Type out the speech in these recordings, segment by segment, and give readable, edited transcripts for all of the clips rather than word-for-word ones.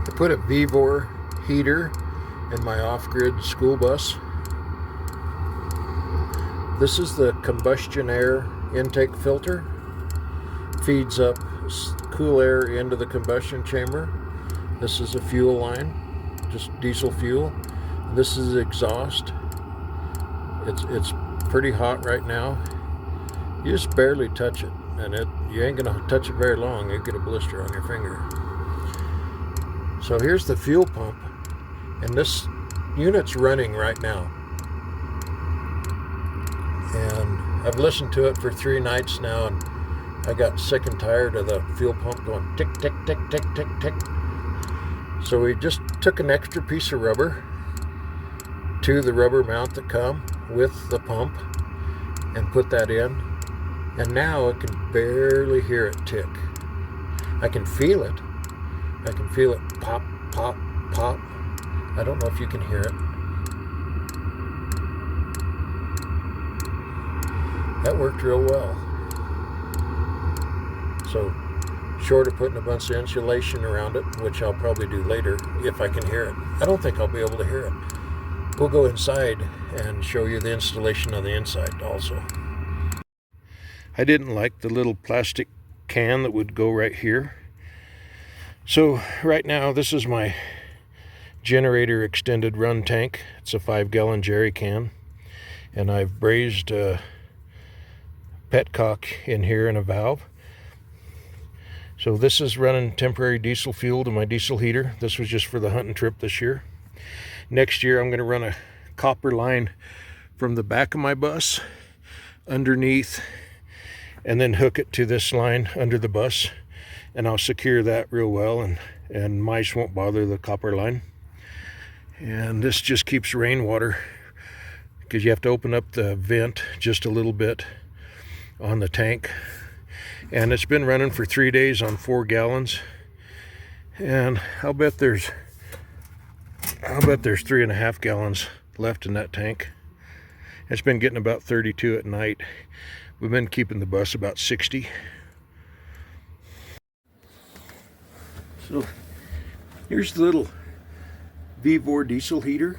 I put a Vevor heater in my off-grid school bus. This is the combustion air intake filter. Feeds up cool air into the combustion chamber. This is a fuel line, just diesel fuel. This is exhaust. It's pretty hot right now. You just barely touch it, and you ain't gonna touch it very long. You get a blister on your finger. So here's the fuel pump, and this unit's running right now. And I've listened to it for 3 nights now, and I got sick and tired of the fuel pump going tick, tick, tick, tick, tick, tick. So we just took an extra piece of rubber to the rubber mount that come with the pump and put that in. And now I can barely hear it tick. I can feel it. I can feel it pop, pop, pop. I don't know if you can hear it. That worked real well. So, short of putting a bunch of insulation around it, which I'll probably do later if I can hear it. I don't think I'll be able to hear it. We'll go inside and show you the installation on the inside also. I didn't like the little plastic can that would go right here. So right now this is my generator extended run tank. It's a 5-gallon jerry can. And I've brazed a petcock in here and a valve. So this is running temporary diesel fuel to my diesel heater. This was just for the hunting trip this year. Next year I'm going to run a copper line from the back of my bus underneath and then hook it to this line under the bus, and I'll secure that real well, and mice won't bother the copper line. And this just keeps rainwater, because you have to open up the vent just a little bit on the tank. And it's been running for 3 days on 4 gallons, and I'll bet there's 3.5 gallons left in that tank. It's been getting about 32 at night. We've been keeping the bus about 60. So here's the little Vevor diesel heater,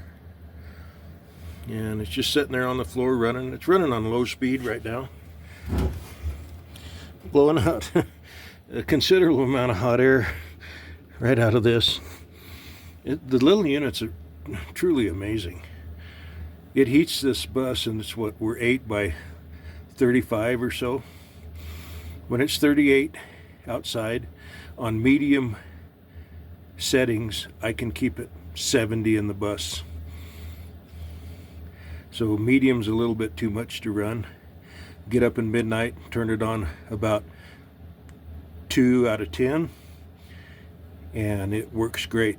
and it's just sitting there on the floor running. It's running on low speed right now, blowing out a considerable amount of hot air right out of this. The little units are truly amazing. It heats this bus, and it's what, we're 8 by 35 or so. When it's 38 outside on medium settings, I can keep it 70 in the bus. So medium's a little bit too much to run. Get up in midnight, turn it on about 2 out of 10, and it works great.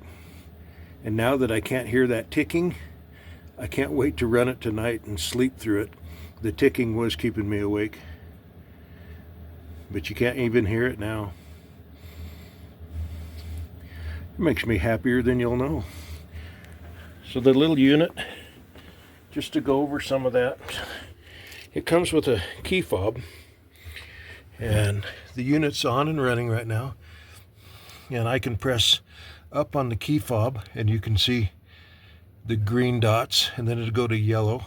And now that I can't hear that ticking, I can't wait to run it tonight and sleep through it. The ticking was keeping me awake, but you can't even hear it now. It makes me happier than you'll know. So the little unit, just to go over some of that, it comes with a key fob, and the unit's on and running right now, and I can press up on the key fob and you can see the green dots, and then it'll go to yellow.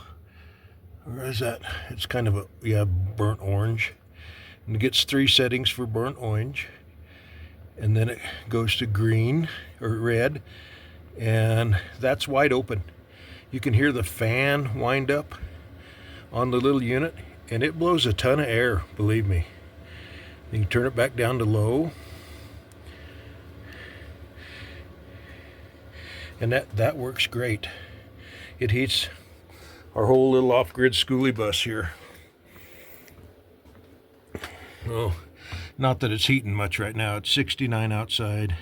Or is that? It's kind of a burnt orange, and it gets 3 settings for burnt orange, and then it goes to green or red, and that's wide open. You can hear the fan wind up on the little unit, and it blows a ton of air, believe me. You can turn it back down to low, and that works great. It heats our whole little off-grid schoolie bus here. Well, not that it's heating much right now. It's 69 outside,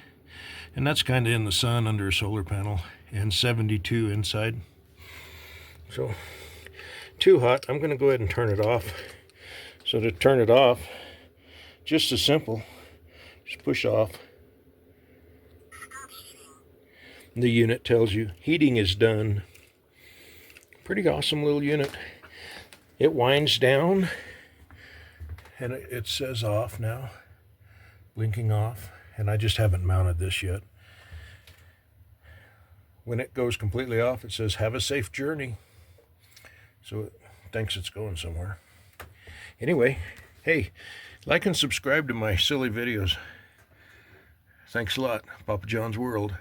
and that's kind of in the sun under a solar panel, and 72 inside. So too hot. I'm going to go ahead and turn it off. So to turn it off, just as simple, just push off. The unit tells you heating is done. Pretty awesome little unit. It winds down, and it says off now, blinking off, and I just haven't mounted this yet. when it goes completely off, it says, "Have a safe journey." So it thinks it's going somewhere. Anyway, hey, like and subscribe to my silly videos. Thanks a lot. Papa John's World.